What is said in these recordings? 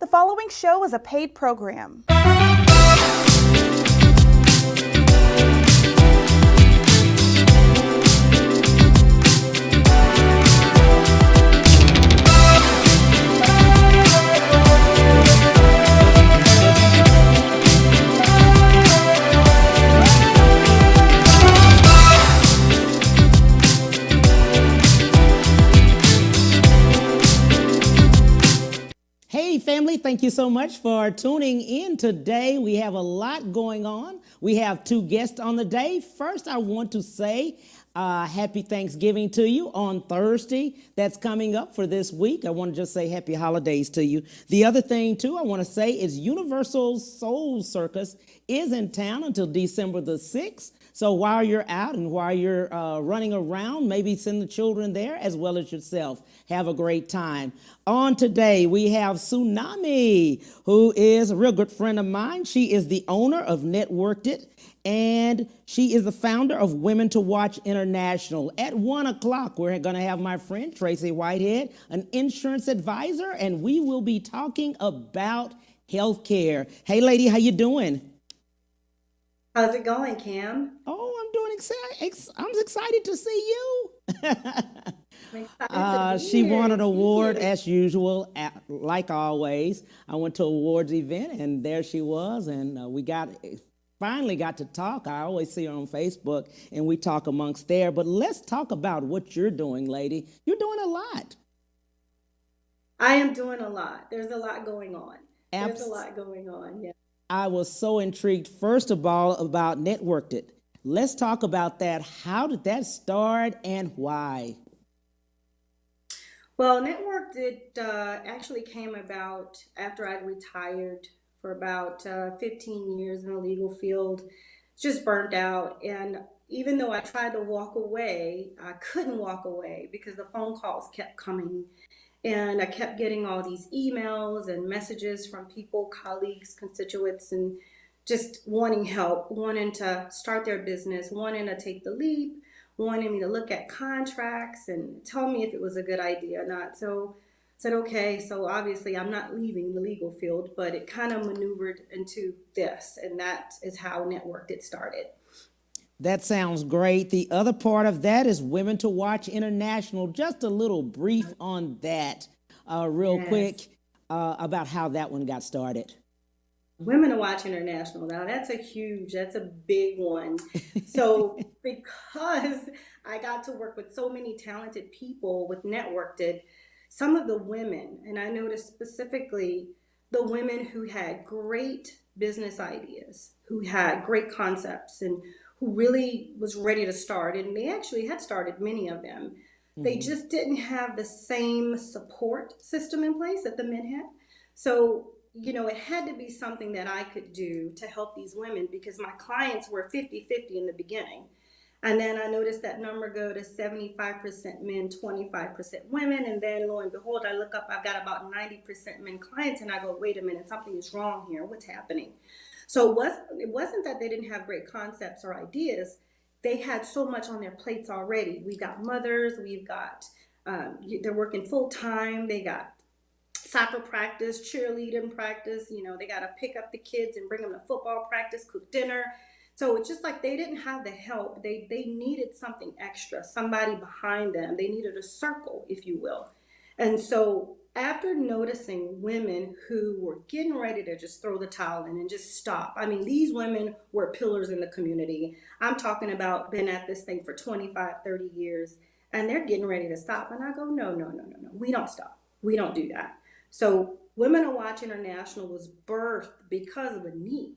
following show is a paid program. Hey family, thank you so much for tuning in today. We have a lot going on. We have two guests on the day. First, I want to say happy Thanksgiving to you on Thursday. That's coming up for this week. I want to just say happy holidays to you. The other thing too I want to say is Universal Soul Circus is in town until December the 6th. So while you're out and while you're running around, maybe send the children there as well as yourself. Have a great time. On today, we have Tsunami, who is a real good friend of mine. She is the owner of Networked It, and she is the founder of Women to Watch International. At 1 o'clock, we're going to have my friend Tracy Whitehead, an insurance advisor, and we will be talking about healthcare. Hey, lady, how you doing? How's it going, Cam? Oh, I'm doing excited. I'm excited to see you. I'm excited to be She here. won an Thank award you. as usual, like always. I went to an awards event and there she was, and we finally got to talk. I always see her on Facebook and we talk amongst there. But let's talk about what you're doing, lady. You're doing a lot. I am doing a lot. There's a lot going on. There's a Abs- lot going on. Yeah. I was so intrigued, first of all, about Networked It. Let's talk about that. How did that start and why? Well, Network did actually came about after I retired for about 15 years in the legal field. Just burnt out, and even though I tried to walk away, I couldn't walk away because the phone calls kept coming. And I kept getting all these emails and messages from people, colleagues, constituents, and just wanting help, wanting to start their business, wanting to take the leap, wanting me to look at contracts and tell me if it was a good idea or not. So I said, okay, so obviously I'm not leaving the legal field, but it kind of maneuvered into this, and that is how Networked It started. That sounds great. The other part of that is Women to Watch International. Just a little brief on that, real Yes. quick, about how that one got started. Women to Watch International. Now that's a big one. So because I got to work with so many talented people with Networked It, some of the women, and I noticed specifically the women who had great business ideas, who had great concepts, and who really was ready to start, and they actually had started many of them. They Hmm. just didn't have the same support system in place that the men had. So, it had to be something that I could do to help these women because my clients were 50-50 in the beginning. And then I noticed that number go to 75% men, 25% women. And then lo and behold, I look up, I've got about 90% men clients, and I go, wait a minute, something is wrong here. What's happening? So it wasn't that they didn't have great concepts or ideas. They had so much on their plates already. We've got mothers, they're working full time, they got soccer practice, cheerleading practice. They got to pick up the kids and bring them to football practice, cook dinner. So it's just like they didn't have the help. They needed something extra, somebody behind them. They needed a circle, if you will. And so after noticing women who were getting ready to just throw the towel in and just stop, I mean, these women were pillars in the community. I'm talking about been at this thing for 25, 30 years, and they're getting ready to stop. And I go, no, no, no, no, no. We don't stop. We don't do that. So Women to Watch International was birthed because of a need.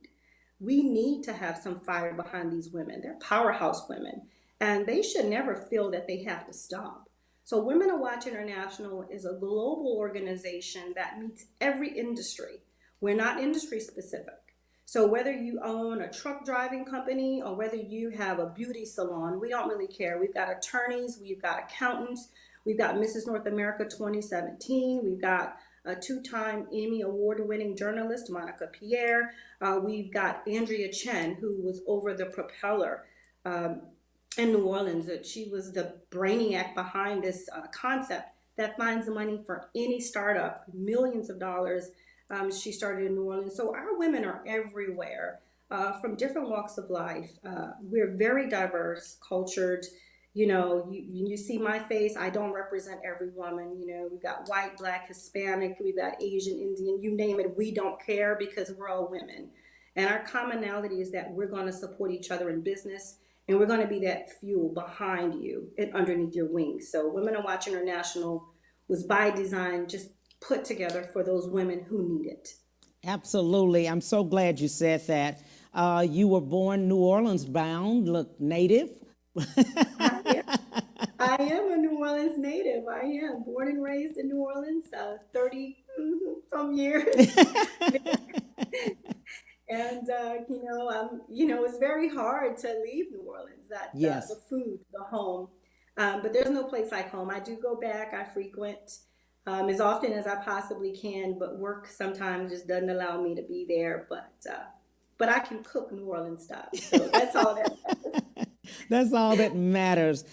We need to have some fire behind these women. They're powerhouse women, and they should never feel that they have to stop. So Women to Watch International is a global organization that meets every industry. We're not industry specific. So whether you own a truck driving company or whether you have a beauty salon, we don't really care. We've got attorneys, we've got accountants, we've got Mrs. North America 2017, we've got a two-time Emmy award-winning journalist, Monica Pierre. We've got Andrea Chen, who was over the propeller um, in New Orleans. She was the brainiac behind this concept that finds money for any startup, millions of dollars. She started in New Orleans. So our women are everywhere, from different walks of life. We're very diverse, cultured. You see my face. I don't represent every woman. We've got white, black, Hispanic, we've got Asian, Indian, you name it. We don't care because we're all women. And our commonality is that we're going to support each other in business, and we're going to be that fuel behind you and underneath your wings. So Women Are Watching International was by design, just put together for those women who need it. Absolutely. I'm so glad you said that. You were born New Orleans bound, look native. I am. I am a New Orleans native. I am born and raised in New Orleans, 30 some years. And it's very hard to leave New Orleans. That the Yes. food, the home, but there's no place like home. I do go back. I frequent as often as I possibly can, but work sometimes just doesn't allow me to be there. But I can cook New Orleans style, so that's all that matters. That's all that matters.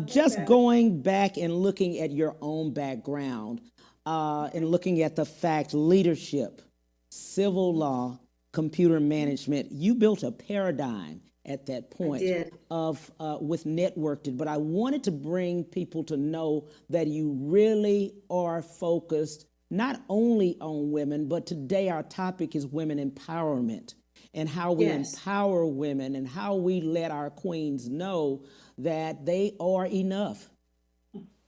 Just Amen. going back and looking at your own background and looking at the fact leadership, civil law, computer management, you built a paradigm at that I point did. of with networked. But I wanted to bring people to know that you really are focused not only on women, but today our topic is women empowerment and how we Yes. empower women and how we let our queens know that they are enough.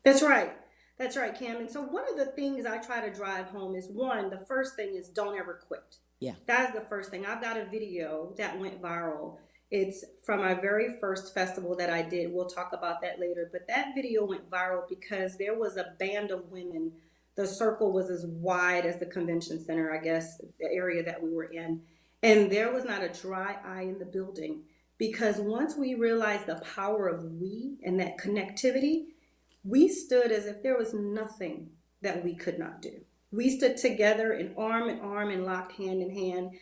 That's right. That's right, Cam. And so one of the things I try to drive home is, one, the first thing is don't ever quit. Yeah, That is the first thing. I've got a video that went viral. It's from my very first festival that I did. We'll talk about that later. But that video went viral because there was a band of women. The circle was as wide as the convention center, I guess, the area that we were in. And there was not a dry eye in the building, because once we realized the power of we and that connectivity, we stood as if there was nothing that we could not do. We stood together in arm and locked hand in hand,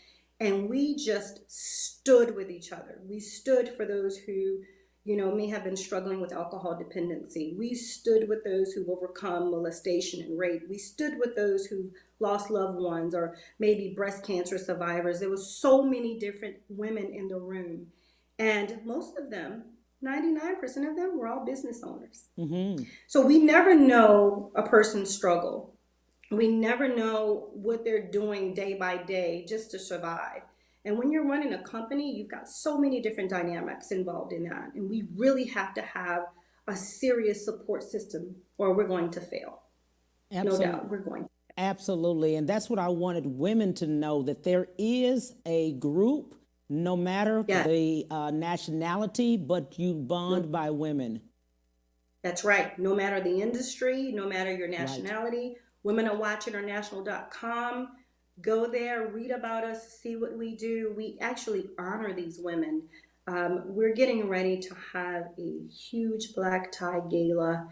and we just stood with each other. We stood for those who, may have been struggling with alcohol dependency. We stood with those who've overcome molestation and rape. We stood with those who've lost loved ones, or maybe breast cancer survivors. There was so many different women in the room, and most of them, 99% of them, were all business owners. So we never know a person's struggle. We never know what they're doing day by day just to survive. And when you're running a company, you've got so many different dynamics involved in that. And we really have to have a serious support system, or we're going to fail. No absolutely. doubt, we're going to. Absolutely. And that's what I wanted women to know, that there is a group, no matter Yeah, the nationality, but you bond by women. that's right. No matter the industry, no matter your Right. nationality, womenarewatchinternational.com. Go there, read about us, see what we do. We actually honor these women. We're getting ready to have a huge black tie gala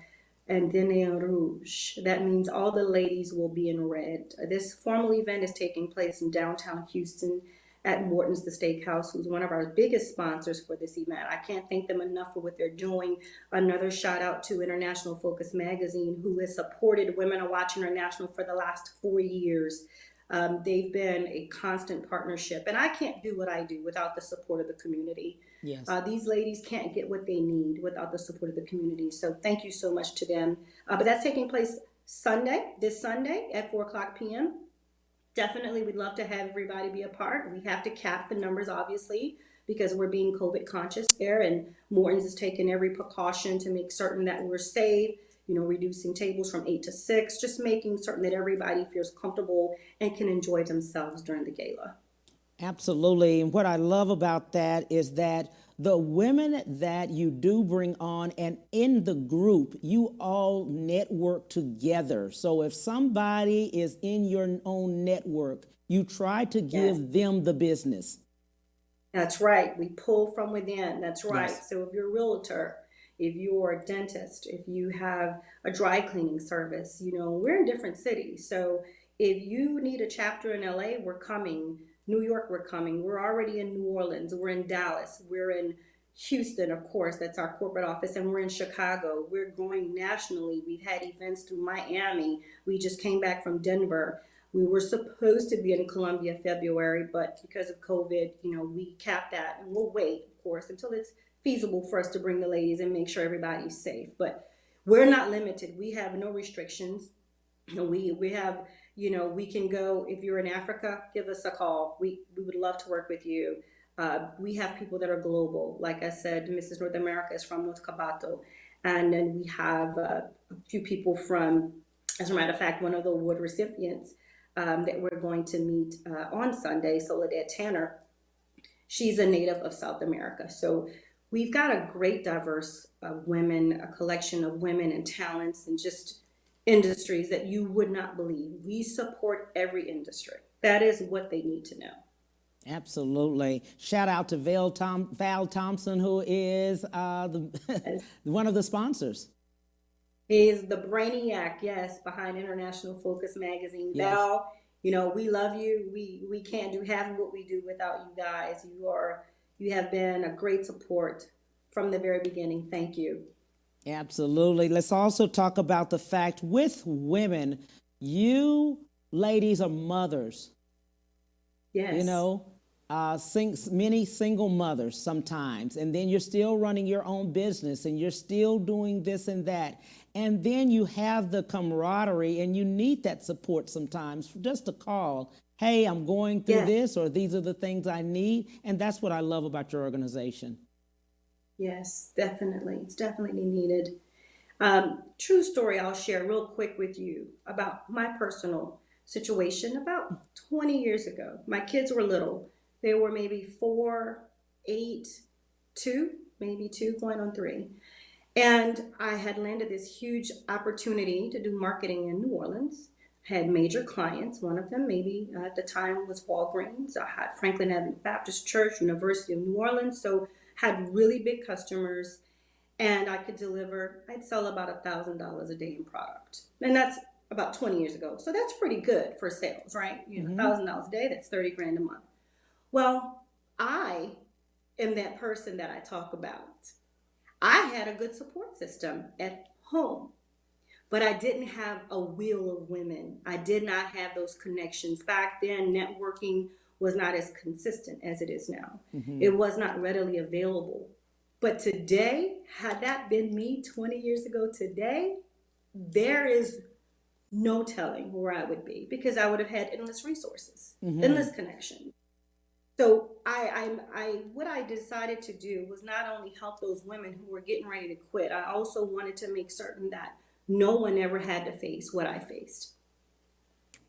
and dîner rouge. That means all the ladies will be in red. This formal event is taking place in downtown Houston at Morton's, the Steakhouse, who's one of our biggest sponsors for this event. I can't thank them enough for what they're doing. Another shout out to International Focus Magazine, who has supported Women Are Watching International for the last 4 years. They've been a constant partnership, and I can't do what I do without the support of the community. Yes. These ladies can't get what they need without the support of the community. So thank you so much to them. But that's taking place this Sunday at 4 o'clock p.m. Definitely, we'd love to have everybody be a part. We have to cap the numbers, obviously, because we're being COVID conscious there, and Morton's is taking every precaution to make certain that we're safe. Reducing tables from 8 to 6, just making certain that everybody feels comfortable and can enjoy themselves during the gala. Absolutely. And what I love about that is that the women that you do bring on and in the group, you all network together. So if somebody is in your own network, you try to Yes. give them the business. That's right. We pull from within. That's right. Yes. So if you're a realtor, if you're a dentist, if you have a dry cleaning service, we're in different cities. So if you need a chapter in LA, we're coming. New York, we're coming. We're already in New Orleans. We're in Dallas. We're in Houston, of course. That's our corporate office. And we're in Chicago. We're going nationally. We've had events through Miami. We just came back from Denver. We were supposed to be in Colombia February, but because of COVID, we capped that, and we'll wait, of course, until it's feasible for us to bring the ladies and make sure everybody's safe. But we're not limited. We have no restrictions. We have, we can go. If you're in Africa, give us a call. We would love to work with you. We have people that are global. Like I said, Mrs. North America is from North Cabato. And then we have a few people from, as a matter of fact, one of the award recipients that we're going to meet on Sunday, Soledad Tanner, she's a native of South America. So we've got a great diverse women, a collection of women and talents and just industries that you would not believe. We support every industry. That is what they need to know. Absolutely. Shout out to Val Thompson, who is one of the sponsors. He's the brainiac, yes, behind International Focus Magazine. Yes. Val, we love you. We can't do half of what we do without you guys. You have been a great support from the very beginning. Thank you. Absolutely. Let's also talk about the fact with women, you ladies are mothers. Yes. Many single mothers sometimes, and then you're still running your own business and you're still doing this and that. And then you have the camaraderie and you need that support sometimes, just a call. Hey, I'm going through this, or these are the things I need. And that's what I love about your organization. Yes, definitely. It's definitely needed. True story I'll share real quick with you about my personal situation. About 20 years ago, my kids were little. They were maybe 4, 8, 2, maybe 2 going on 3. And I had landed this huge opportunity to do marketing in New Orleans. I had major clients. One of them maybe at the time was Walgreens. I had Franklin Avenue Baptist Church, University of New Orleans. So had really big customers, and I'd sell about $1,000 a day in product. And that's about 20 years ago. So that's pretty good for sales, right? $1,000 a day, that's 30 grand a month. Well, I am that person that I talk about. I had a good support system at home, but I didn't have a wheel of women. I did not have those connections. Back then, networking was not as consistent as it is now. It was not readily available. But today, had that been me 20 years ago today, there is no telling where I would be, because I would have had endless resources, endless connections. So what I decided to do was not only help those women who were getting ready to quit, I also wanted to make certain that no one ever had to face what I faced.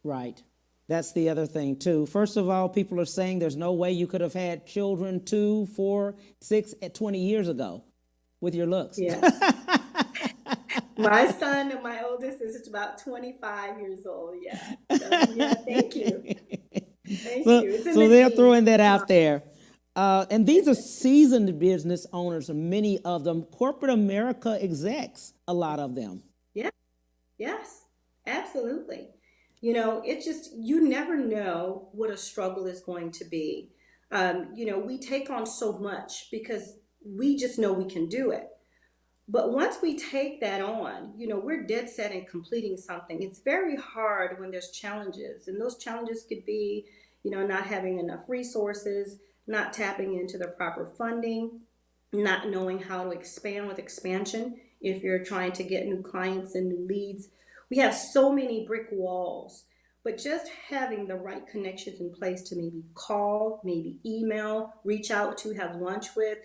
Right. That's the other thing too. First of all, people are saying there's no way you could have had children 2, 4, 6, 20 years ago with your looks. Yes. My son and my oldest is about 25 years old. Yeah. So, yeah, thank you. Thank you. So they're throwing that out there. And these are seasoned business owners, many of them, corporate America execs, a lot of them. Yeah. Yes, absolutely. It's just, you never know what a struggle is going to be. We take on so much because we just know we can do it. But once we take that on, we're dead set in completing something. It's very hard when there's challenges. And those challenges could be, not having enough resources, not tapping into the proper funding, not knowing how to expand with expansion if you're trying to get new clients and new leads. We have so many brick walls, but just having the right connections in place to maybe call, maybe email, reach out to, have lunch with,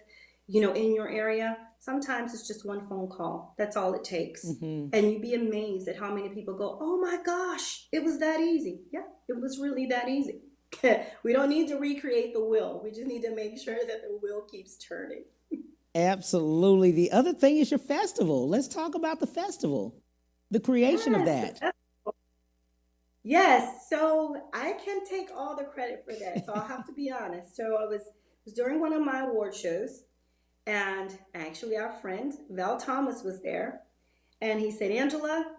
in your area. Sometimes it's just one phone call. That's all it takes. And you'd be amazed at how many people go, oh my gosh, it was that easy. Yeah, it was really that easy. We don't need to recreate the wheel. We just need to make sure that the wheel keeps turning. Absolutely. The other thing is your festival. Let's talk about the festival, the creation of that. Yes, so I can take all the credit for that. So I'll have to be honest. So it was during one of my award shows, and actually our friend Val Thomas was there, and he said, Angela,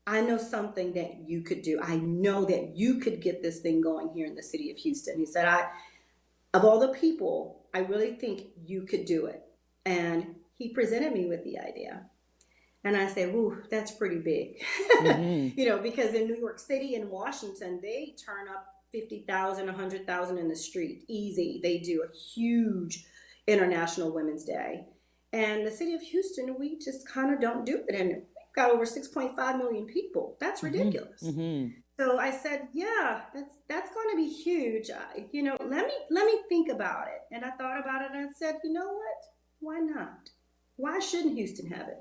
I know something that you could do. I know that you could get this thing going here in the city of Houston. He said, of all the people, I really think you could do it. And he presented me with the idea. And I say, ooh, that's pretty big. Mm-hmm. Because in New York City and Washington, they turn up 50,000, 100,000 in the street. Easy. They do a huge International Women's Day. And the city of Houston, we just kind of don't do it. And we've got over 6.5 million people. That's Mm-hmm. ridiculous. Mm-hmm. So I said, yeah, that's going to be huge. Let me think about it. And I thought about it and I said, you know what? Why not? Why shouldn't Houston have it?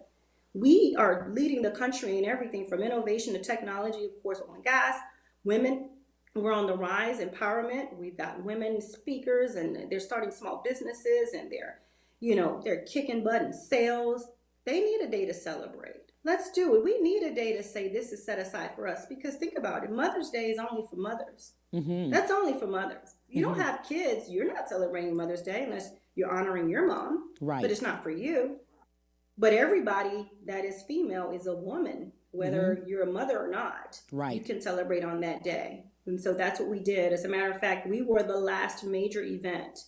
We are leading the country in everything from innovation to technology, of course, oil and gas. Women, we're on the rise, empowerment. We've got women speakers and they're starting small businesses and they're kicking butt in sales. They need a day to celebrate. Let's do it. We need a day to say this is set aside for us because think about it. Mother's Day is only for mothers. Mm-hmm. That's only for mothers. You don't Mm-hmm. have kids, you're not celebrating Mother's Day unless you're honoring your mom, but Right. it's not for you. But everybody that is female is a woman, Mm-hmm. whether you're a mother or not. You Right. can celebrate on that day. And so that's what we did. As a matter of fact, we were the last major event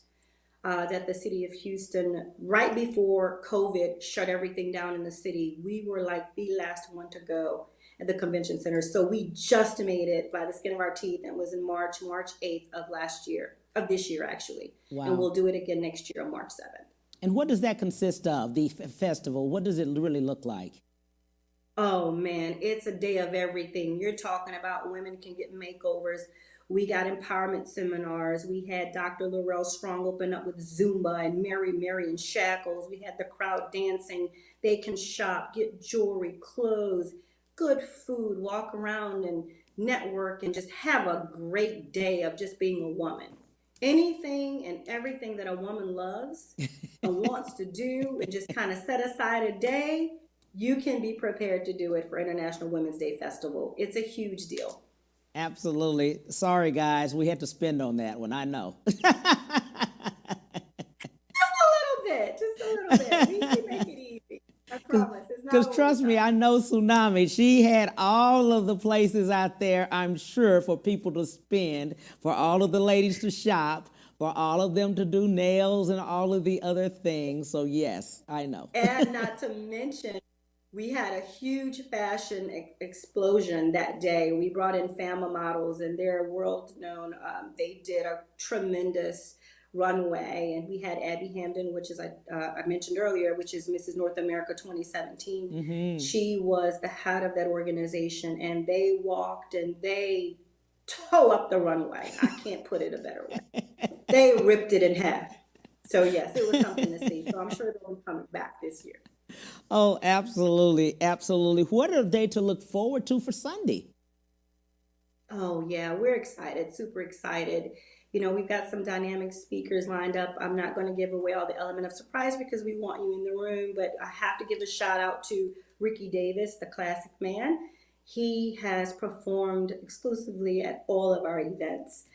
that the city of Houston, right before COVID shut everything down in the city, we were like the last one to go at the convention center. So we just made it by the skin of our teeth and was in March 8th of this year actually. And Wow. we'll do it again next year on March 7th. And what does that consist of, the festival? What does it really look like? Oh man, it's a day of everything. You're talking about women can get makeovers. We got empowerment seminars. We had Dr. Laurel Strong open up with Zumba and Mary in Shackles. We had the crowd dancing. They can shop, get jewelry, clothes, good food, walk around and network and just have a great day of just being a woman. Anything and everything that a woman loves and wants to do and just kind of set aside a day, you can be prepared to do it for International Women's Day Festival. It's a huge deal. Absolutely. Sorry, guys, we had to spend on that one. I know. Just a little bit. We make it easy. I promise. It's not Because trust me, overtime. I know Tsunami. She had all of the places out there, I'm sure, for people to spend, for all of the ladies to shop, for all of them to do nails and all of the other things. So, yes, I know. And not to mention, we had a huge fashion explosion that day. We brought in Fama models, and they're world known. They did a tremendous runway, and we had Abby Hamden, which is I mentioned earlier, which is Mrs. North America 2017. Mm-hmm. She was the head of that organization, and they walked and they tore up the runway. I can't put it a better way. They ripped it in half. So yes, it was something to see. So I'm sure they'll be coming back this year. Oh, absolutely. Absolutely. What are they to look forward to for Sunday? Oh, yeah, we're excited, super excited. We've got some dynamic speakers lined up. I'm not going to give away all the element of surprise because we want you in the room, but I have to give a shout out to Ricky Davis, the classic man. He has performed exclusively at all of our events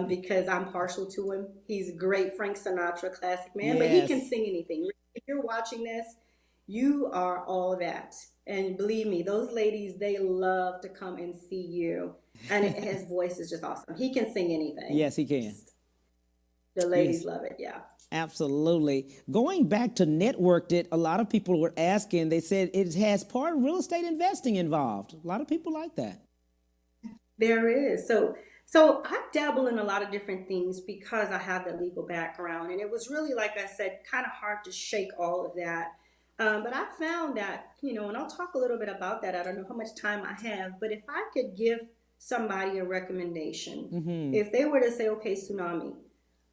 because I'm partial to him. He's a great Frank Sinatra classic man, but he can Yes. sing anything. If you're watching this, you are all that. And believe me, those ladies, they love to come and see you. And his voice is just awesome. He can sing anything. Yes, he can. Just, the ladies Yes. love it, yeah. Absolutely. Going back to Networked It, a lot of people were asking, they said it has part real estate investing involved. A lot of people like that. There is. So I dabble in a lot of different things because I have the legal background. And it was really, like I said, kind of hard to shake all of that. But I found that, and I'll talk a little bit about that. I don't know how much time I have, but if I could give somebody a recommendation, Mm-hmm. if they were to say, okay, Tsunami,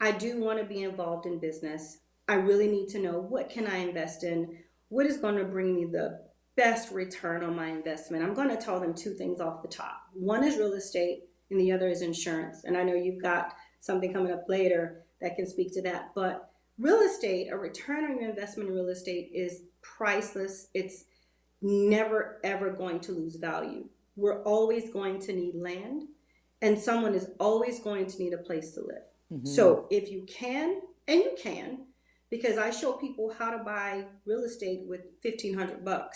I do want to be involved in business. I really need to know what can I invest in? What is going to bring me the best return on my investment? I'm going to tell them two things off the top. One is real estate and the other is insurance. And I know you've got something coming up later that can speak to that. But real estate, a return on your investment in real estate is priceless. It's never ever going to lose value. We're always going to need land, and someone is always going to need a place to live. Mm-hmm. So if you can, and you can, because I show people how to buy real estate with $1,500.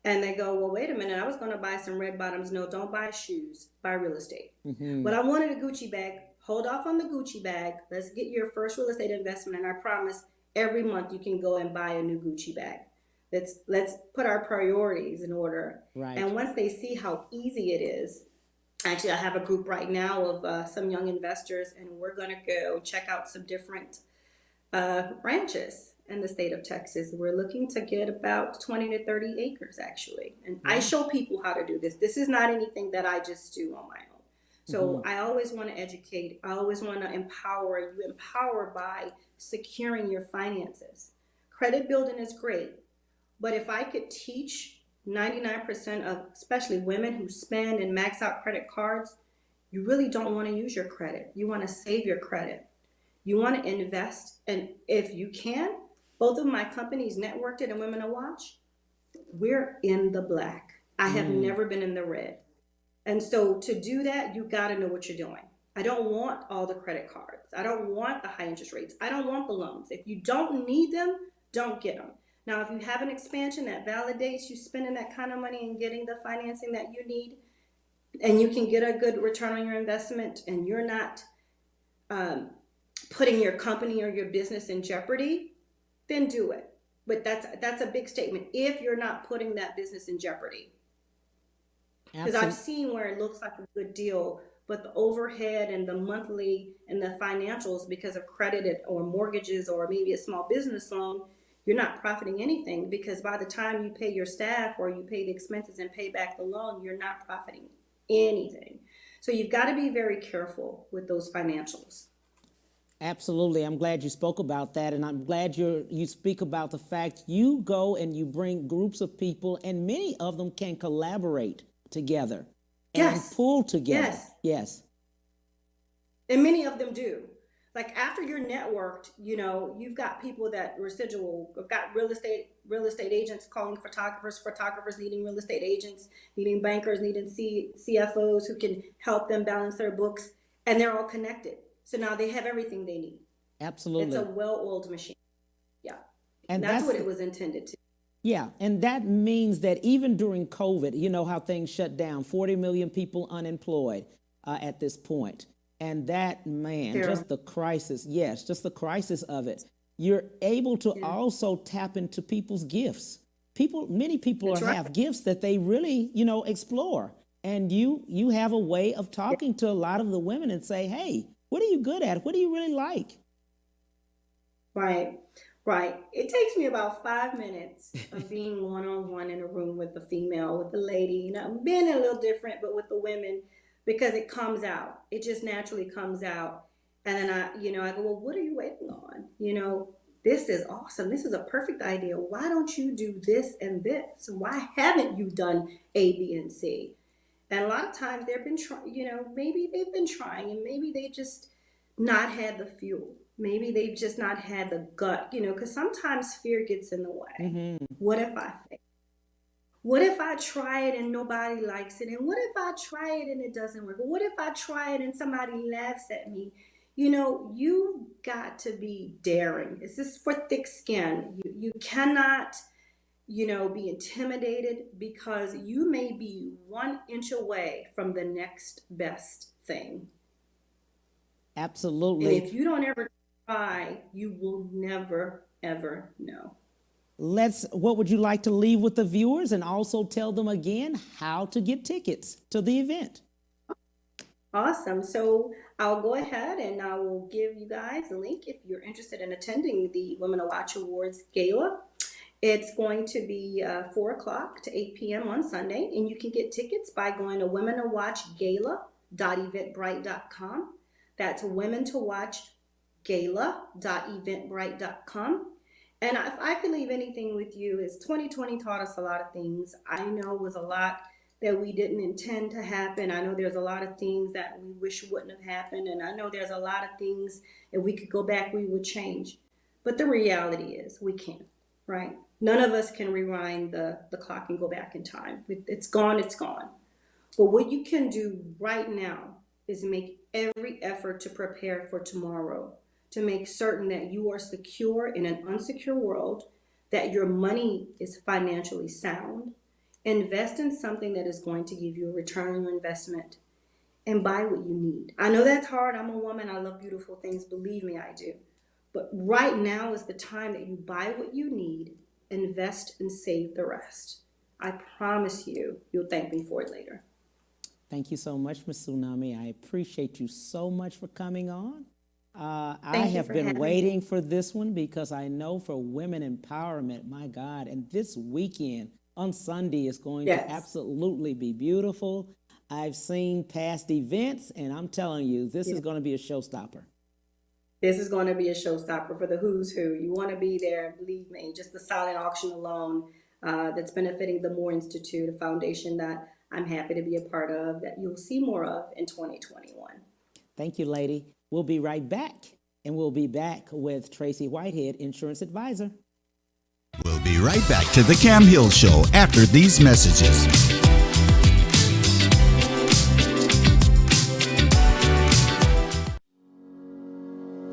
And they go, well, wait a minute, I was going to buy some red bottoms. No, don't buy shoes, buy real estate. Mm-hmm. But I wanted a Gucci bag. Hold off on the Gucci bag. Let's get your first real estate investment. And I promise every month you can go and buy a new Gucci bag. Let's put our priorities in order. Right. And once they see how easy it is, actually, I have a group right now of some young investors, and we're going to go check out some different ranches in the state of Texas. We're looking to get about 20 to 30 acres, actually. And I Wow. show people how to do this. This is not anything that I just do on my own. So Hmm. I always want to educate. I always want to empower. You empower by securing your finances. Credit building is great, but if I could teach 99% of especially women who spend and max out credit cards, you really don't want to use your credit. You want to save your credit. You want to invest. And if you can, both of my companies, Networked It and Women to Watch, we're in the black. I have Mm. never been in the red. And so to do that, you got to know what you're doing. I don't want all the credit cards. I don't want the high interest rates. I don't want the loans. If you don't need them, don't get them. Now, if you have an expansion that validates you spending that kind of money and getting the financing that you need, and you can get a good return on your investment, and you're not um, putting your company or your business in jeopardy, then do it. But that's a big statement. If you're not putting that business in jeopardy, because I've Absolutely. seen where it looks like a good deal, but the overhead and the monthly and the financials because of credit or mortgages or maybe a small business loan, you're not profiting anything because by the time you pay your staff or you pay the expenses and pay back the loan, you're not profiting anything. So you've got to be very careful with those financials. Absolutely. I'm glad you spoke about that. And I'm glad you speak about the fact you go and you bring groups of people, and many of them can collaborate together and Yes, pull together. yes. Yes. And many of them do. Like after you're networked, you've got people that residual, have got real estate agents calling photographers, photographers needing real estate agents, needing bankers, needing CFOs who can help them balance their books, and they're all connected. So now they have everything they need. It's a Absolutely. well-oiled machine. Yeah. And And that's that's what it was intended to. Yeah, and that means that even during COVID, you know how things shut down, 40 million people unemployed at this point. And that, man, Terrible. just the crisis, yes, just the crisis of it. You're able to Yeah. also tap into people's gifts. Many people That's right. have gifts that they really, explore. And you have a way of Yeah. talking to a lot of the women and say, hey, what are you good at? What do you really like? Right, right. It takes me about 5 minutes of being one on one in a room with a female, with a lady, being a little different, but with the women, because it comes out. It just naturally comes out. And then I go, well, what are you waiting on? This is awesome. This is a perfect idea. Why don't you do this and this? Why haven't you done A, B, and C? And a lot of times they've been trying, maybe they've been trying and maybe they just not had the fuel. Maybe they've just not had the gut, because sometimes fear gets in the way. Hmm. What if I fail? What if I try it and nobody likes it? And what if I try it and it doesn't work? What if I try it and somebody laughs at me? You've got to be daring. This is for thick skin. You cannot be intimidated because you may be 1 inch away from the next best thing. And Absolutely. if you don't ever try, you will never, ever know. What would you like to leave with the viewers, and also tell them again how to get tickets to the event? Awesome. So I'll go ahead and I will give you guys a link if you're interested in attending the Women to Watch Awards Gala. It's going to be 4 o'clock to 8 p.m. on Sunday, and you can get tickets by going to womentowatchgala.eventbrite.com. That's womentowatchgala.eventbrite.com. And if I could leave anything with you, is 2020 taught us a lot of things. I know it was a lot that we didn't intend to happen. I know there's a lot of things that we wish wouldn't have happened. And I know there's a lot of things, if we could go back, we would change. But the reality is we can't, right? None of us can rewind the clock and go back in time. It's gone, it's gone. But what you can do right now is make every effort to prepare for tomorrow, to make certain that you are secure in an unsecure world, that your money is financially sound. Invest in something that is going to give you a return on your investment and buy what you need. I know that's hard. I'm a woman. I love beautiful things. Believe me, I do. But right now is the time that you buy what you need invest and save the rest. I promise you'll thank me for it later. Thank you so much, Ms. Tsunami. I appreciate you so much for coming on. I Thank you have for been having waiting me. for this one because I know for women empowerment, my God, and this weekend on Sunday is going to Yes. absolutely be beautiful. I've seen past events, and I'm telling you, this is Yeah. going to be a showstopper. This is going to be a showstopper for the who's who. You want to be there, believe me. Just the silent auction alone that's benefiting the Moore Institute, a foundation that I'm happy to be a part of, that you'll see more of in 2021. Thank you, lady. We'll be right back, and we'll be back with Tracy Whitehead, insurance advisor. We'll be right back to the Cam Hill Show after these messages.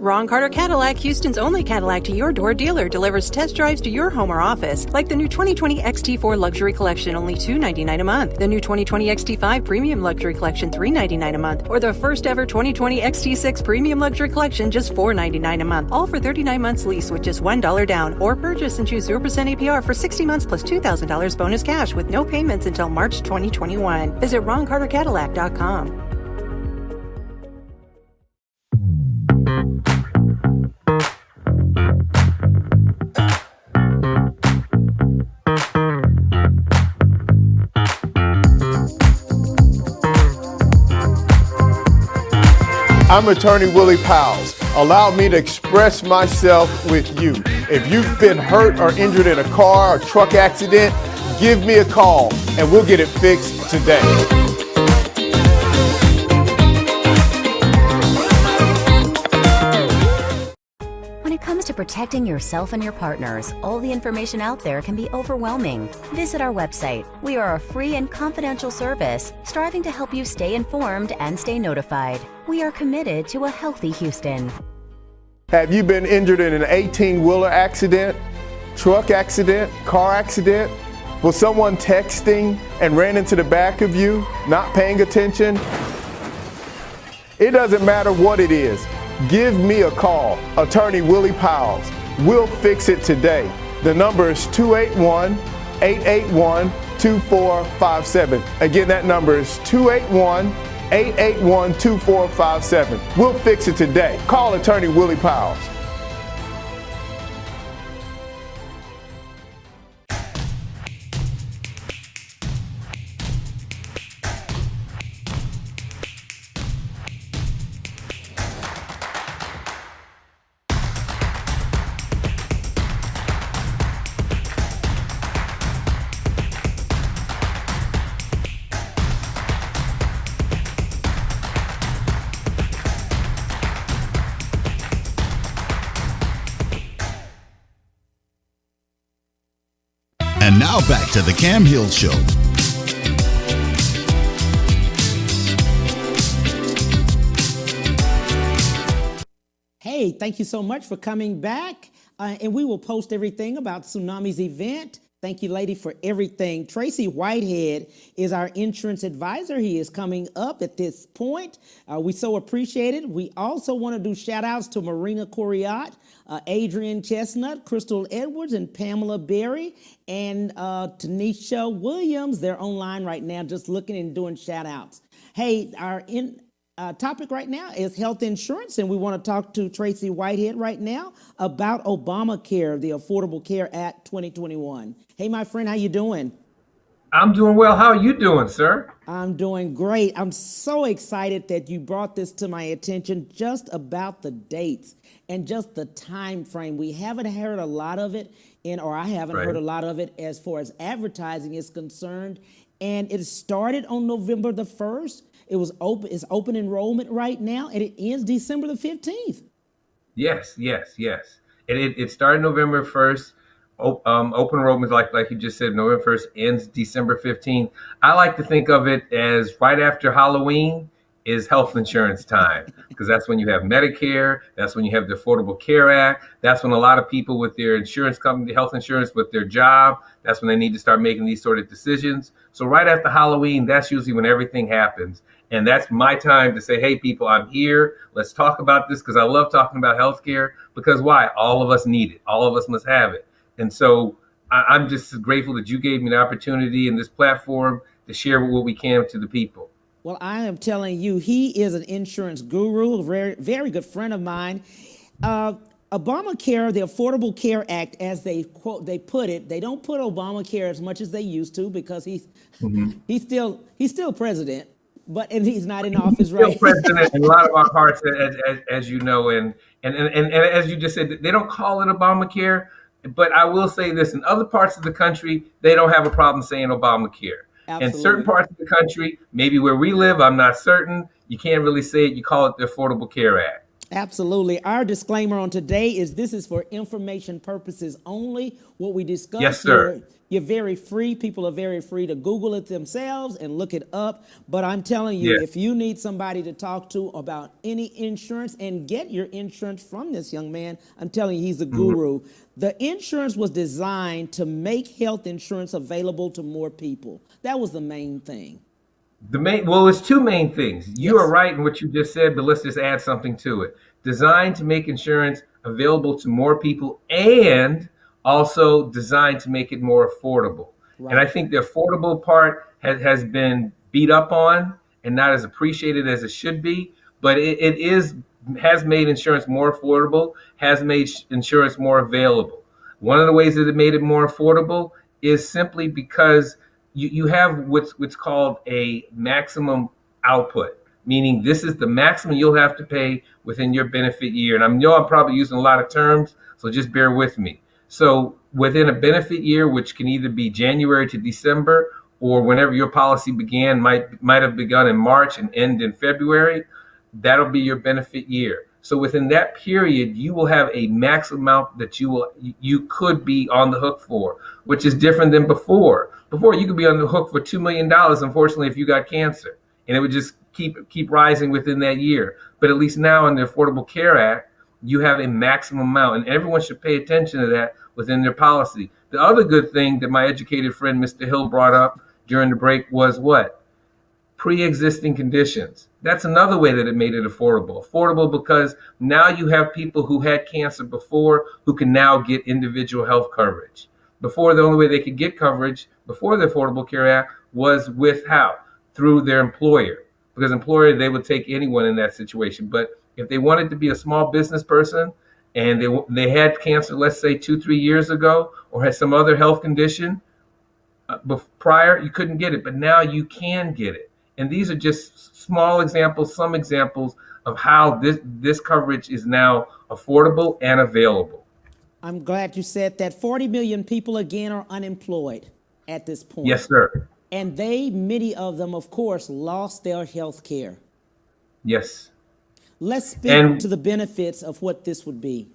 Ron Carter Cadillac, Houston's only Cadillac to your door dealer, delivers test drives to your home or office, like the new 2020 XT4 Luxury Collection, only $299 a month. The new 2020 XT5 Premium Luxury Collection, $399 a month. Or the first ever 2020 XT6 Premium Luxury Collection, just $499 a month. All for 39 months lease with just $1 down. Or purchase and choose 0% APR for 60 months plus $2,000 bonus cash with no payments until March 2021. Visit RonCarterCadillac.com. I'm attorney Willie Powles. Allow me to express myself with you. If you've been hurt or injured in a car or truck accident, give me a call and we'll get it fixed today. When it comes to protecting yourself and your partners, all the information out there can be overwhelming. Visit our website. We are a free and confidential service striving to help you stay informed and stay notified. We are committed to a healthy Houston. Have you been injured in an 18-wheeler accident, truck accident, car accident? Was someone texting and ran into the back of you, not paying attention? It doesn't matter what it is. Give me a call, attorney Willie Powles. We'll fix it today. The number is 281-881-2457. Again, that number is 281-881-2457. We'll fix it today. Call attorney Willie Powles. And now back to the Cam Hill Show. Hey, thank you so much for coming back. And we will post everything about Tsunami's event. Thank you, lady, for everything. Tracy Whitehead is our insurance advisor. He is coming up at this point. We so appreciate it. We also want to do shout outs to Marina Coriat, Adrian Chestnut, Crystal Edwards, and Pamela Berry, and Tanisha Williams. They're online right now just looking and doing shout outs. Hey, our topic right now is health insurance, and we want to talk to Tracy Whitehead right now about Obamacare, the Affordable Care Act 2021. Hey, my friend, how you doing? I'm doing well. How are you doing, sir? I'm doing great. I'm so excited that you brought this to my attention, just about the dates and just the time frame. We haven't heard a lot of it, or I haven't heard a lot of it as far as advertising is concerned. And it started on November the 1st. It's open enrollment right now, and it ends December the 15th. Yes. It started November 1st. Open enrollment, like you just said, November 1st, ends December 15th. I like to think of it as right after Halloween is health insurance time, because that's when you have Medicare, that's when you have the Affordable Care Act, that's when a lot of people with their insurance company, health insurance with their job, that's when they need to start making these sort of decisions. So right after Halloween, that's usually when everything happens. And that's my time to say, hey, people, I'm here. Let's talk about this, because I love talking about healthcare. Because why? All of us need it. All of us must have it. And so I'm just grateful that you gave me the opportunity and this platform to share what we can to the people. Well, I am telling you, he is an insurance guru, a very, very good friend of mine. Obamacare, the Affordable Care Act, as they put it, they don't put Obamacare as much as they used to because he's still president, and he's not in office, Still right? president in a lot of our hearts, as you know, and as you just said, they don't call it Obamacare, but I will say this: in other parts of the country, they don't have a problem saying Obamacare. In certain Absolutely. parts of the country, maybe where we live, I'm not certain, you can't really say it. You call it the Affordable Care Act. Absolutely. Our disclaimer on today is this is for information purposes only. What we discuss Yes, here, sir. you're very free. People are very free to Google it themselves and look it up. But I'm telling you, Yes. if you need somebody to talk to about any insurance and get your insurance from this young man, I'm telling you, he's a guru. The insurance was designed to make health insurance available to more people. That was the main thing. Well, it's two main things. You Yes. are right in what you just said, but let's just add something to it. Designed to make insurance available to more people and also designed to make it more affordable. And I Right. think the affordable part has been beat up on and not as appreciated as it should be, but it is has made insurance more affordable, has made insurance more available. One of the ways that it made it more affordable is simply because you have what's called a maximum output, meaning this is the maximum you'll have to pay within your benefit year. And I know I'm probably using a lot of terms, so just bear with me. So within a benefit year, which can either be January to December or whenever your policy began, might have begun in March and end in February, that'll be your benefit year. So within that period, you will have a max amount that you could be on the hook for, which is different than before. Before you could be on the hook for $2 million, unfortunately, if you got cancer, and it would just keep rising within that year. But at least now in the Affordable Care Act, you have a maximum amount, and everyone should pay attention to that within their policy. The other good thing that my educated friend Mr. Hill brought up during the break was what? Pre-existing conditions. That's another way that it made it affordable. Affordable because now you have people who had cancer before who can now get individual health coverage. Before, the only way they could get coverage before the Affordable Care Act was with how? Through their employer. Because employer, they would take anyone in that situation. But if they wanted to be a small business person and they had cancer, let's say 2-3 years ago, or had some other health condition, prior, you couldn't get it, but now you can get it. And these are just small examples, some examples of how this coverage is now affordable and available. I'm glad you said that. 40 million people again are unemployed at this point. Yes, sir. And many of them, of course, lost their health care. Yes. Let's speak And to the benefits of what this would be.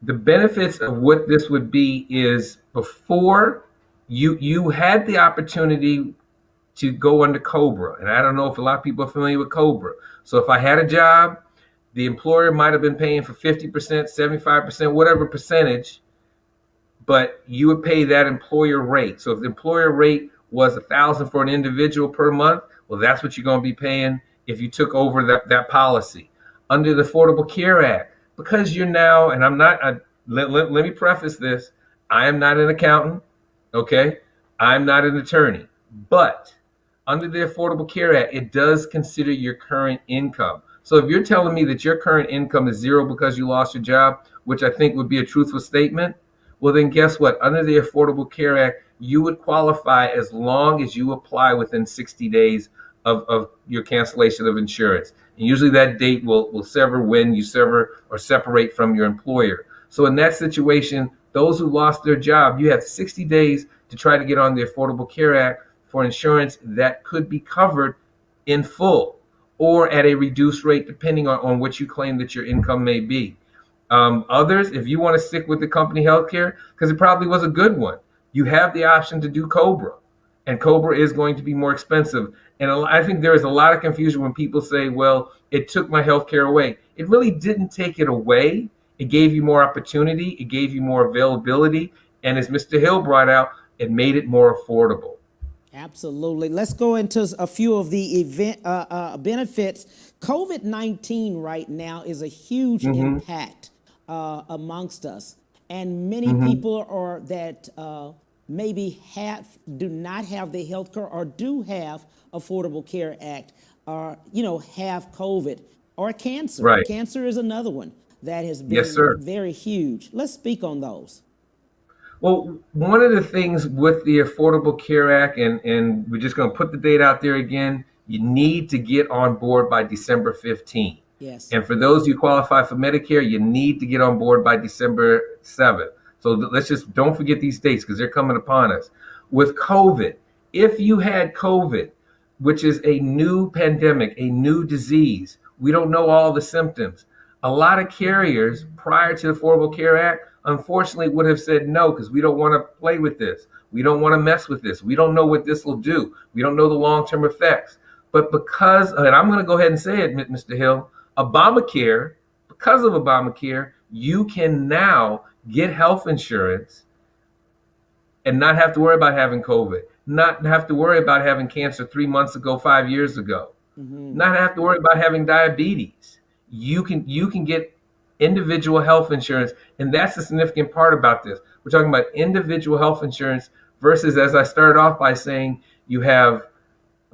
the benefits of what this would be is before you had the opportunity to go under COBRA. And I don't know if a lot of people are familiar with COBRA. So if I had a job, the employer might have been paying for 50%, 75%, whatever percentage, but you would pay that employer rate. So if the employer rate was $1,000 for an individual per month, well, that's what you're going to be paying if you took over that policy. Under the Affordable Care Act, because you're now, and let me preface this, I am not an accountant, okay? I'm not an attorney, but under the Affordable Care Act, it does consider your current income. So if you're telling me that your current income is zero because you lost your job, which I think would be a truthful statement, well, then guess what? Under the Affordable Care Act, you would qualify as long as you apply within 60 days of your cancellation of insurance. And usually that date will sever when you sever or separate from your employer. So in that situation, those who lost their job, you have 60 days to try to get on the Affordable Care Act for insurance that could be covered in full or at a reduced rate, depending on what you claim that your income may be. Others, if you want to stick with the company healthcare, because it probably was a good one, you have the option to do COBRA. And COBRA is going to be more expensive. And I think there is a lot of confusion when people say, well, it took my healthcare away. It really didn't take it away. It gave you more opportunity. It gave you more availability. And as Mr. Hill brought out, it made it more affordable. Absolutely. Let's go into a few of the benefits. COVID-19 right now is a huge impact amongst us. and many people are that maybe do not have the health care or do have Affordable Care Act, or have COVID or cancer. Right. Cancer is another one that has been Yes, sir. very huge. Let's speak on those. Well, one of the things with the Affordable Care Act, and we're just going to put the date out there again, you need to get on board by December 15th. Yes. And for those who qualify for Medicare, you need to get on board by December 7th. So let's just don't forget these dates because they're coming upon us. With COVID, if you had COVID, which is a new pandemic, a new disease, we don't know all the symptoms. A lot of carriers prior to the Affordable Care Act, unfortunately, would have said no because we don't want to play with this. We don't want to mess with this. We don't know what this will do. We don't know the long-term effects. But because, and I'm going to go ahead and say it, Mr. Hill, Obamacare, because of Obamacare, you can now get health insurance and not have to worry about having COVID, not have to worry about having cancer 3 months ago, 5 years ago, not have to worry about having diabetes. You can get individual health insurance, and that's the significant part about this. We're talking about individual health insurance versus, as I started off by saying, you have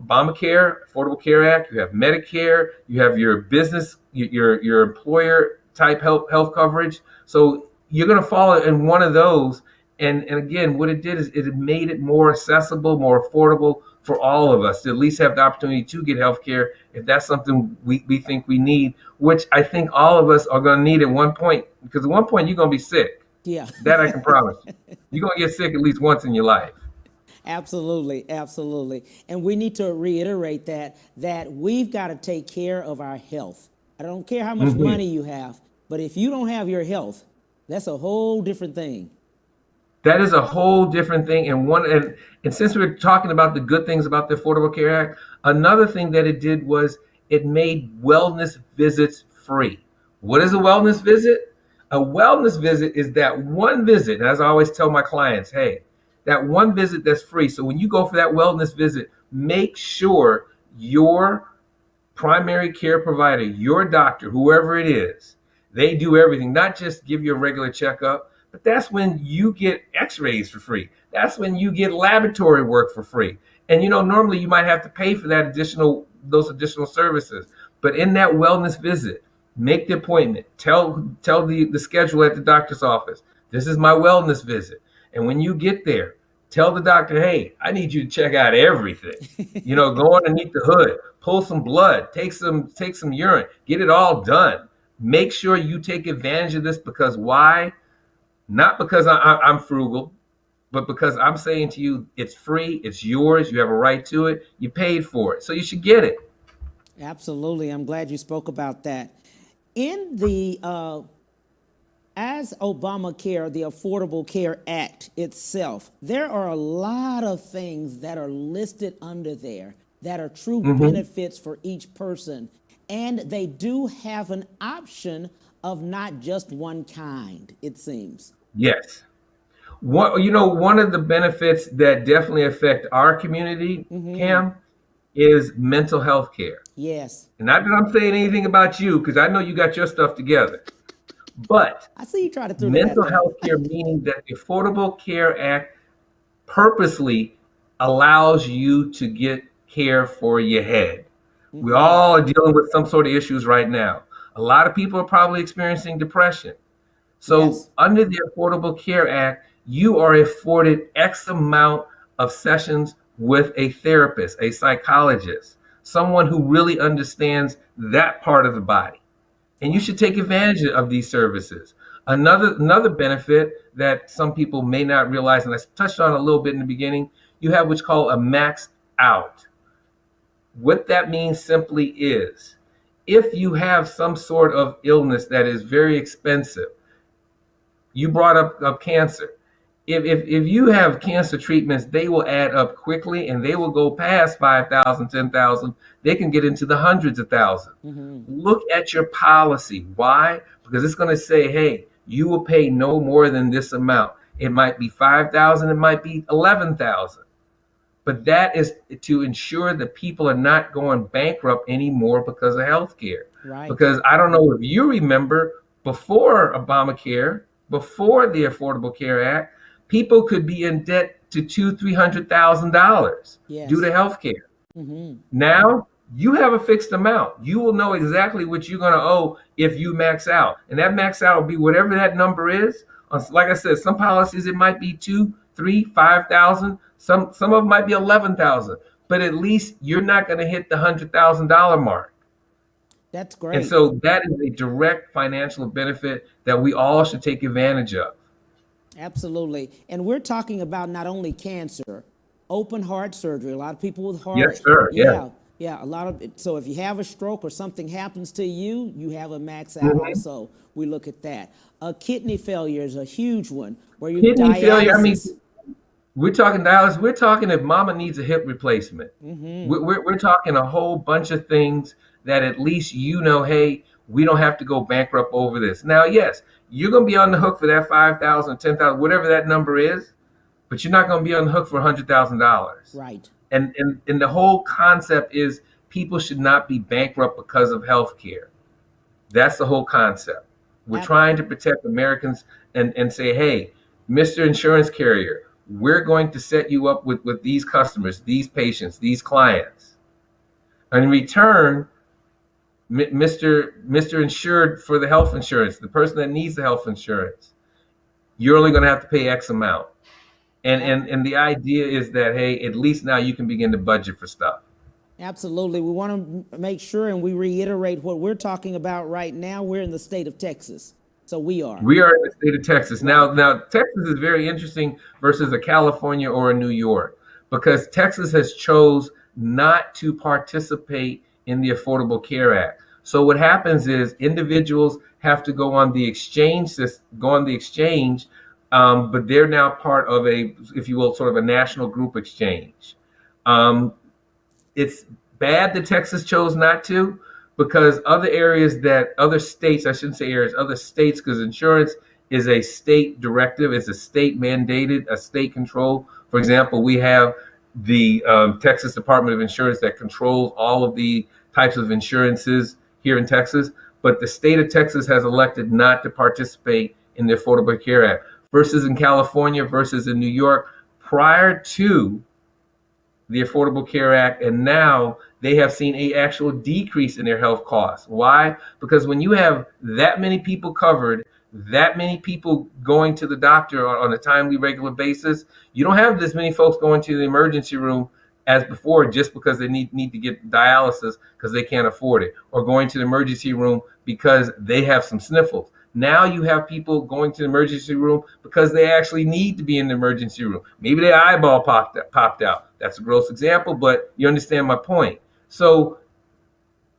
Obamacare, Affordable Care Act, you have Medicare, you have your business, your employer type health coverage. So you're going to fall in one of those. And again, what it did is it made it more accessible, more affordable for all of us to at least have the opportunity to get health care if that's something we think we need, which I think all of us are going to need at one point, because at one point you're going to be sick. Yeah. That I can promise you. You're going to get sick at least once in your life. Absolutely, absolutely. And we need to reiterate that we've got to take care of our health. I don't care how much money you have, but if you don't have your health, that's a whole different thing. That is a whole different thing. And since we're talking about the good things about the Affordable Care Act, another thing that it did was it made wellness visits free. What is a wellness visit? A wellness visit is that one visit, and as I always tell my clients, hey, that one visit that's free. So when you go for that wellness visit, make sure your primary care provider, your doctor, whoever it is, they do everything, not just give you a regular checkup, but that's when you get x-rays for free. That's when you get laboratory work for free. And normally you might have to pay for those additional services. But in that wellness visit, make the appointment. Tell the schedule at the doctor's office, this is my wellness visit. And when you get there, tell the doctor, hey, I need you to check out everything. Go underneath the hood, pull some blood, take some urine, get it all done. Make sure you take advantage of this, because why? Not because I'm frugal, but because I'm saying to you, it's free, it's yours, you have a right to it, you paid for it, so you should get it. Absolutely. I'm glad you spoke about that. In the as Obamacare, the Affordable Care Act itself, there are a lot of things that are listed under there that are true benefits for each person. And they do have an option of not just one kind, it seems. Yes. One of the benefits that definitely affect our community, Cam, is mental health care. Yes. And not that I'm saying anything about you, because I know you got your stuff together. But I see you try to throw mental that health care, meaning that the Affordable Care Act purposely allows you to get care for your head. We all are dealing with some sort of issues right now. A lot of people are probably experiencing depression. So under the Affordable Care Act, you are afforded X amount of sessions with a therapist, a psychologist, someone who really understands that part of the body. And you should take advantage of these services. Another benefit that some people may not realize, and I touched on a little bit in the beginning, you have what's called a maxed out. What that means simply is, if you have some sort of illness that is very expensive, you brought up cancer. If you have cancer treatments, they will add up quickly and they will go past 5,000, 10,000. They can get into the hundreds of thousands. Look at your policy. Why? Because it's going to say, hey, you will pay no more than this amount. It might be 5,000, it might be 11,000. But that is to ensure that people are not going bankrupt anymore because of health care. Right. Because I don't know if you remember, before Obamacare, before the Affordable Care Act, people could be in debt to $200,000-$300,000 Yes. due to health care. Now you have a fixed amount. You will know exactly what you're going to owe if you max out. And that max out will be whatever that number is. Like I said, some policies, it might be 2, 3, 5,000. Some of them might be 11,000. But at least you're not going to hit the $100,000 mark. That's great. And so that is a direct financial benefit that we all should take advantage of. Absolutely. And we're talking about not only cancer, open heart surgery. A lot of people with heart. Yes, sir. Yeah. Yeah, a lot of it. So if you have a stroke or something happens to you, you have a max out also. We look at that. Kidney failure is a huge one. Where you Kidney failure, I mean, we're talking dialysis. We're talking if mama needs a hip replacement. We're talking a whole bunch of things that at least hey, we don't have to go bankrupt over this. Now, yes, you're going to be on the hook for that 5,000, 10,000, whatever that number is, but you're not going to be on the hook for $100,000. Right. And the whole concept is people should not be bankrupt because of health care. That's the whole concept. We're trying to protect Americans and say, hey, Mr. Insurance Carrier, we're going to set you up with these customers, these patients, these clients. And in return, Mr. Insured for the health insurance, the person that needs the health insurance, you're only going to have to pay X amount. And the idea is that, hey, at least now you can begin to budget for stuff. Absolutely. We want to make sure and we reiterate what we're talking about right now. We're in the state of Texas. So we are. We are in the state of Texas. Now, Texas is very interesting versus a California or a New York, because Texas has chose not to participate in the Affordable Care Act. So what happens is individuals have to go on the exchange, but they're now part of a, if you will, sort of a national group exchange. It's bad that Texas chose not to, because other states, because insurance is a state directive, it's a state mandated, a state control. For example, we have the Texas Department of Insurance that controls all of the types of insurances here in Texas, but the state of Texas has elected not to participate in the Affordable Care Act, versus in California, versus in New York, prior to the Affordable Care Act, and now they have seen an actual decrease in their health costs. Why? Because when you have that many people covered, that many people going to the doctor on a timely, regular basis, you don't have this many folks going to the emergency room as before just because they need to get dialysis because they can't afford it, or going to the emergency room because they have some sniffles. Now you have people going to the emergency room because they actually need to be in the emergency room. Maybe their eyeball popped out. That's a gross example, but you understand my point. So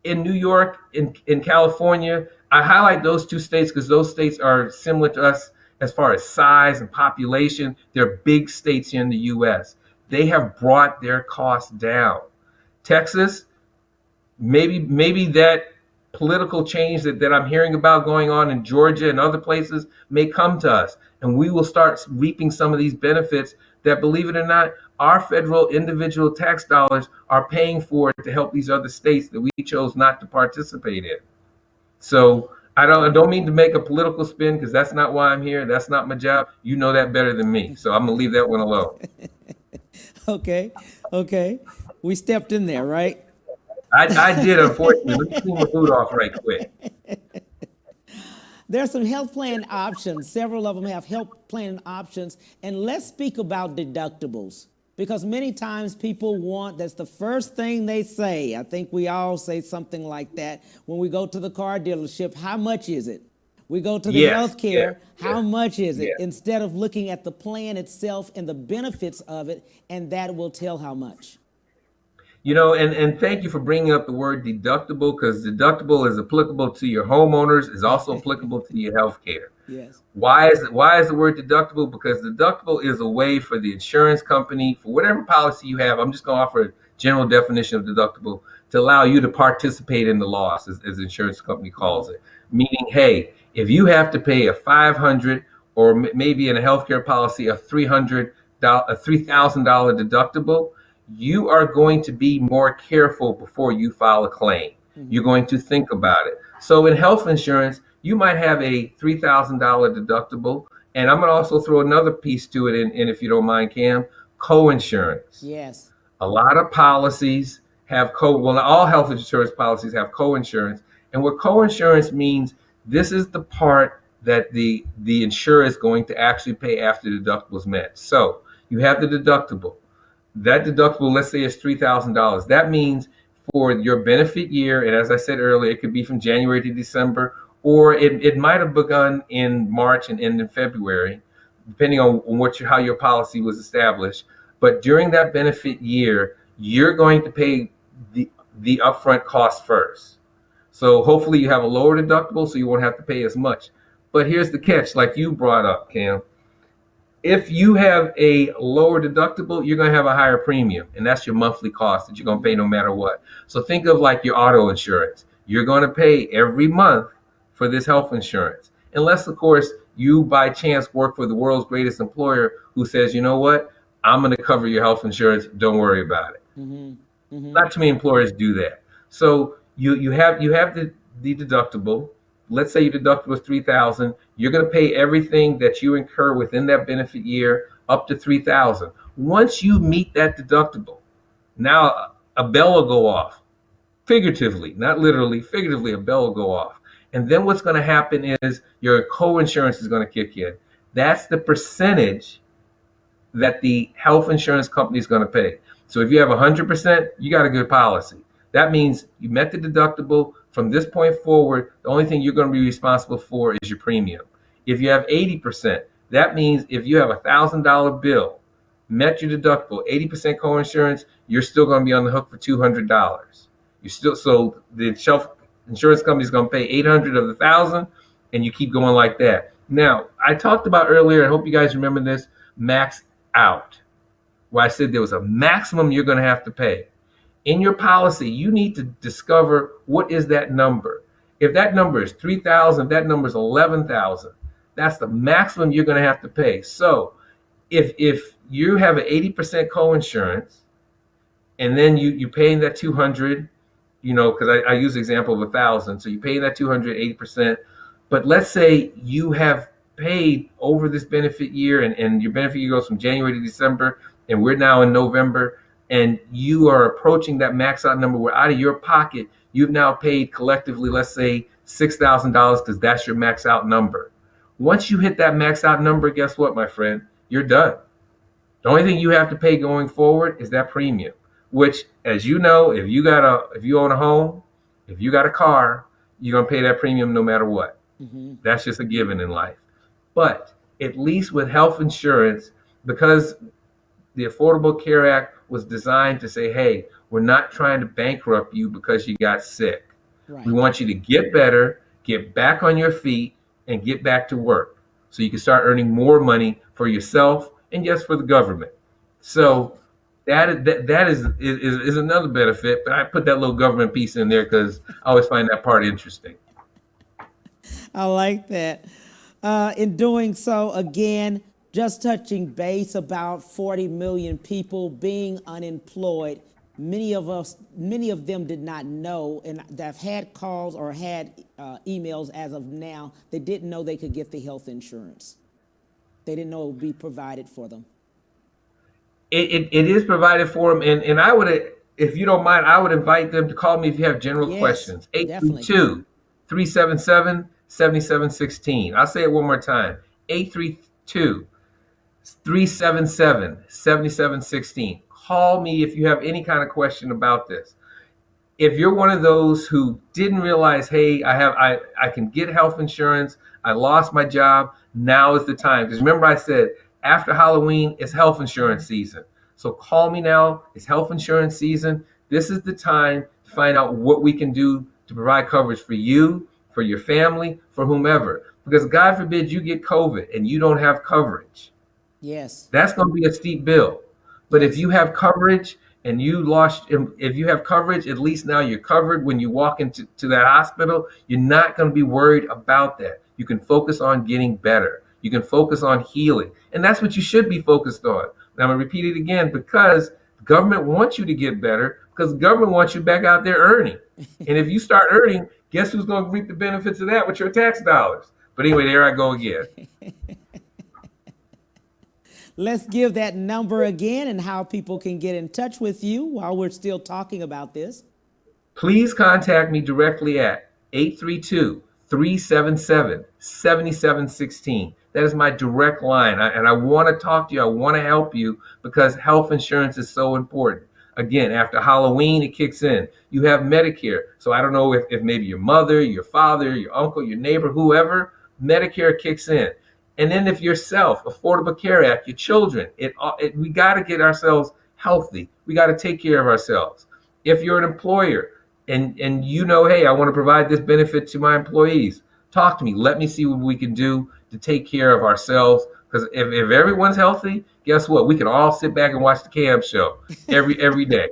in New York, in California, I highlight those two states because those states are similar to us as far as size and population. They're big states here in the U.S. They have brought their costs down. Texas, maybe that political change that I'm hearing about going on in Georgia and other places may come to us, and we will start reaping some of these benefits that, believe it or not, our federal individual tax dollars are paying for to help these other states that we chose not to participate in. So I don't mean to make a political spin, because that's not why I'm here. That's not my job. You know that better than me. So I'm gonna leave that one alone. Okay. We stepped in there, right? I did, unfortunately. Let me clean my boot off right quick. There's some health plan options. Several of them have health plan options. And let's speak about deductibles, because many times people that's the first thing they say. I think we all say something like that when we go to the car dealership. How much is it? We go to the healthcare. How much is it? Instead of looking at the plan itself and the benefits of it, and that will tell how much. And thank you for bringing up the word deductible, because deductible is applicable to your homeowners, is also applicable to your health care. Yes. Why is the word deductible? Because deductible is a way for the insurance company, for whatever policy you have, I'm just going to offer a general definition of deductible, to allow you to participate in the loss, as the insurance company calls it. Meaning, hey, if you have to pay a $500, or maybe in a healthcare policy, a $3,000 deductible, you are going to be more careful before you file a claim. You're going to think about it. So in health insurance, You might have a $3,000 deductible. And I'm going to also throw another piece to it, in if you don't mind, Cam, co-insurance. Yes. A lot of policies have well, all health insurance policies have co-insurance. And what co-insurance means, this is the part that the insurer is going to actually pay after the deductible is met. So you have the deductible. That deductible, let's say, is $3,000. That means for your benefit year, and as I said earlier, it could be from January to December, or it might have begun in March and end in February, depending on how your policy was established. But during that benefit year, you're going to pay the upfront cost first. So hopefully you have a lower deductible, so you won't have to pay as much. But here's the catch, like you brought up, Cam. If you have a lower deductible, you're going to have a higher premium, and that's your monthly cost that you're going to pay no matter what. So think of like your auto insurance. You're going to pay every month for this health insurance, unless, of course, you by chance work for the world's greatest employer who says, you know what, I'm going to cover your health insurance. Don't worry about it. Not too many employers do that. So you have the deductible. Let's say your deductible was $3,000. You're going to pay everything that you incur within that benefit year up to $3,000. Once you meet that deductible, now a bell will go off. Figuratively, not literally, figuratively, a bell will go off. And then what's going to happen is your co-insurance is going to kick in. That's the percentage that the health insurance company is going to pay. So if you have 100%, you got a good policy. That means you met the deductible. From this point forward, the only thing you're going to be responsible for is your premium. If you have 80%, that means if you have a $1,000 bill, met your deductible, 80% co-insurance, you're still going to be on the hook for $200. So the insurance company is going to pay 800 of the 1,000, and you keep going like that. Now, I talked about earlier, I hope you guys remember this, max out, where I said there was a maximum you're going to have to pay. In your policy, you need to discover what is that number. If that number is 3,000, that number is 11,000. That's the maximum you're going to have to pay. So if you have an 80% co-insurance, and then you're paying that 200, because I use the example of 1,000. So you're paying that 200, 80%. But let's say you have paid over this benefit year, and your benefit year goes from January to December, and we're now in November, and you are approaching that max out number where out of your pocket, you've now paid collectively, let's say $6,000, because that's your max out number. Once you hit that max out number, guess what, my friend? You're done. The only thing you have to pay going forward is that premium, which, as you know, if you own a home, if you got a car, you're going to pay that premium no matter what. That's just a given in life. But at least with health insurance, because the Affordable Care Act was designed to say, hey, we're not trying to bankrupt you because you got sick. Right. We want you to get better, get back on your feet, and get back to work so you can start earning more money for yourself and yes, for the government. So that is another benefit, but I put that little government piece in there because I always find that part interesting. I like that. In doing so, again, just touching base about 40 million people being unemployed. Many of them did not know, and they've had calls or had emails as of now. They didn't know they could get the health insurance. They didn't know it would be provided for them. It is provided for them, and I would, if you don't mind, I would invite them to call me if you have general questions. 832-377-7716. I'll say it one more time. 832-377-7716. Call me if you have any kind of question about this. If you're one of those who didn't realize, hey, I can get health insurance, I lost my job, now is the time. Because remember I said, after Halloween, it's health insurance season. So call me now. It's health insurance season. This is the time to find out what we can do to provide coverage for you, for your family, for whomever. Because God forbid you get COVID and you don't have coverage. Yes. That's going to be a steep bill. But if you have coverage and if you have coverage, at least now you're covered when you walk into that hospital. You're not going to be worried about that. You can focus on getting better. You can focus on healing. And that's what you should be focused on. And I'm going to repeat it again, because the government wants you to get better, because the government wants you back out there earning. And if you start earning, Guess who's going to reap the benefits of that with your tax dollars? But anyway, there I go again. Let's give that number again and how people can get in touch with you while we're still talking about this. Please contact me directly at 832-377-7716. That is my direct line. And I want to talk to you. I want to help you because health insurance is so important. Again, after Halloween, it kicks in. You have Medicare. So I don't know if maybe your mother, your father, your uncle, your neighbor, whoever, Medicare kicks in. And then if yourself, Affordable Care Act, your children, we got to get ourselves healthy. We got to take care of ourselves. If you're an employer and you know, hey, I want to provide this benefit to my employees, talk to me. Let me see what we can do to take care of ourselves. Because if everyone's healthy, guess what? We can all sit back and watch the Cam show every day.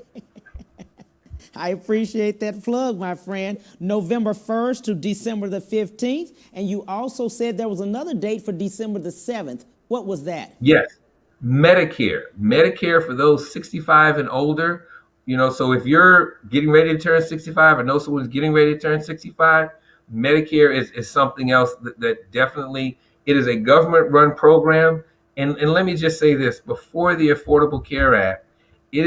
I appreciate that plug, my friend. November 1st to December the 15th. And you also said there was another date for December the 7th. What was that? Yes, Medicare. Medicare for those 65 and older. So if you're getting ready to turn 65 or know someone's getting ready to turn 65, Medicare is something else that definitely, it is a government-run program. And let me just say this, before the Affordable Care Act, it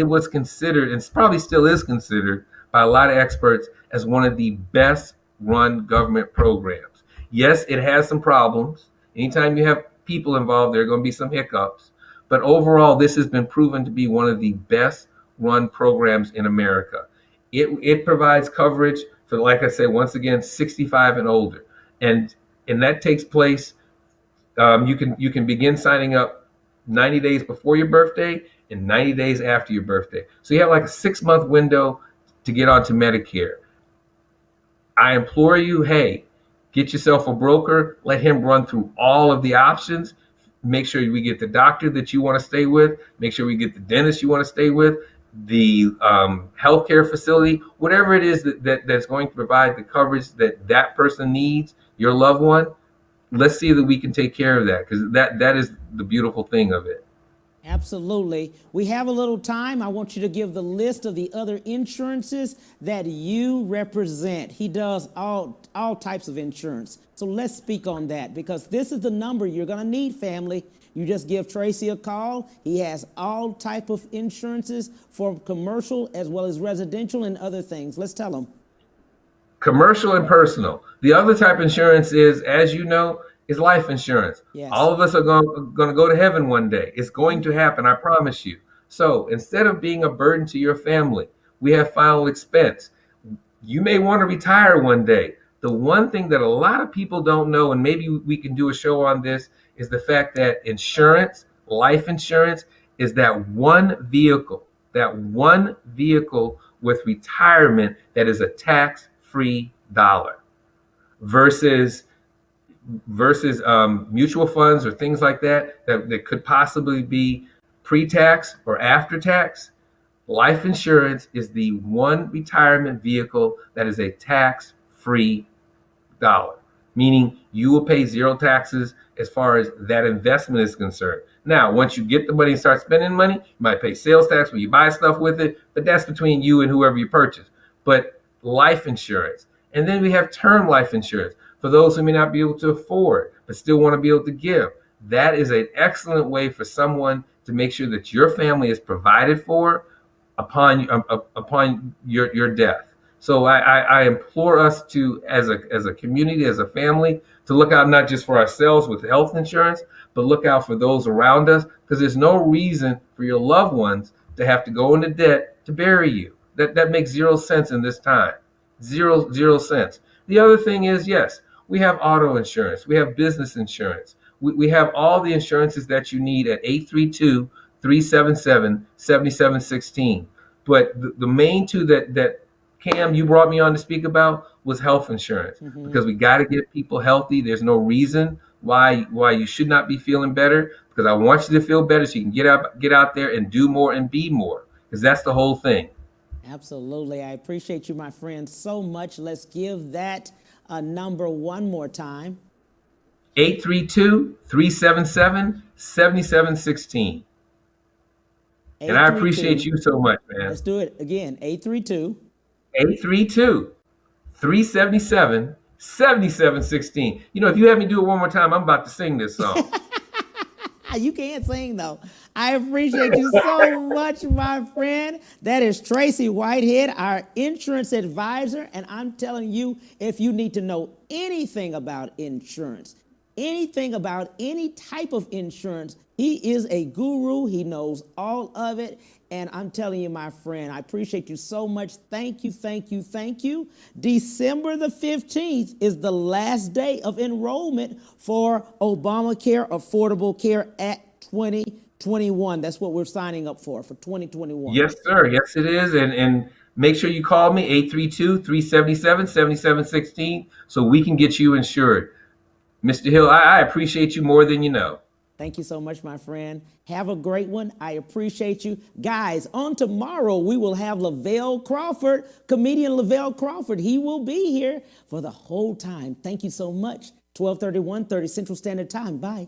was considered, and probably still is considered by a lot of experts, as one of the best run government programs. Yes, it has some problems. Anytime you have people involved, there are going to be some hiccups. But overall, this has been proven to be one of the best run programs in America. It provides coverage for, like I said, once again, 65 and older. And that takes place, you can begin signing up 90 days before your birthday and 90 days after your birthday. So you have like a 6-month window to get onto Medicare. I implore you, hey, get yourself a broker, let him run through all of the options. Make sure we get the doctor that you want to stay with. Make sure we get the dentist you want to stay with, the healthcare facility, whatever it is that's going to provide the coverage that person needs, your loved one. Let's see that we can take care of that, because that is the beautiful thing of it. Absolutely. We have a little time. I want you to give the list of the other insurances that you represent. He does all types of insurance. So let's speak on that, because this is the number you're going to need, family. You just give Tracy a call. He has all type of insurances for commercial as well as residential and other things. Let's tell them. Commercial and personal. The other type of insurance is, as you know, is life insurance. Yes. All of us are going to go to heaven one day. It's going to happen, I promise you. So instead of being a burden to your family, we have final expense. You may want to retire one day. The one thing that a lot of people don't know, and maybe we can do a show on this, is the fact that insurance, life insurance, is that one vehicle with retirement that is a tax-free dollar versus mutual funds or things like that could possibly be pre-tax or after tax. Life insurance is the one retirement vehicle that is a tax-free dollar, meaning you will pay zero taxes as far as that investment is concerned. Now, once you get the money and start spending money, you might pay sales tax when you buy stuff with it, but that's between you and whoever you purchase. But life insurance. And then we have term life insurance for those who may not be able to afford, but still want to be able to give. That is an excellent way for someone to make sure that your family is provided for upon your death. So I implore us to, as a community, as a family, to look out not just for ourselves with health insurance, but look out for those around us, because there's no reason for your loved ones to have to go into debt to bury you. That makes zero sense in this time. Zero sense. The other thing is, yes, we have auto insurance. We have business insurance. We have all the insurances that you need at 832-377-7716. But the main two that Cam, you brought me on to speak about was health insurance, because we got to get people healthy. There's no reason why you should not be feeling better, because I want you to feel better so you can get out there and do more and be more, because that's the whole thing. Absolutely. I appreciate you, my friend, so much. Let's give that number one more time. 832-377-7716. And I appreciate you so much, man. Let's do it again. 832. 377 7716. You know, if you have me do it one more time, I'm about to sing this song. You can't sing though. I appreciate you so much, my friend. That is Tracy Whitehead, our insurance advisor. And I'm telling you, if you need to know anything about insurance, anything about any type of insurance, he is a guru. He knows all of it. And I'm telling you, my friend, I appreciate you so much. Thank you, thank you, thank you. December the 15th is the last day of enrollment for Obamacare Affordable Care Act 2021. That's what we're signing up for 2021. Yes, sir. Yes, it is. And make sure you call me, 832-377-7716, so we can get you insured. Mr. Hill, I appreciate you more than you know. Thank you so much, my friend. Have a great one. I appreciate you. Guys, on tomorrow, we will have Lavelle Crawford, comedian Lavelle Crawford. He will be here for the whole time. Thank you so much. 12:30, 1:30 Central Standard Time. Bye.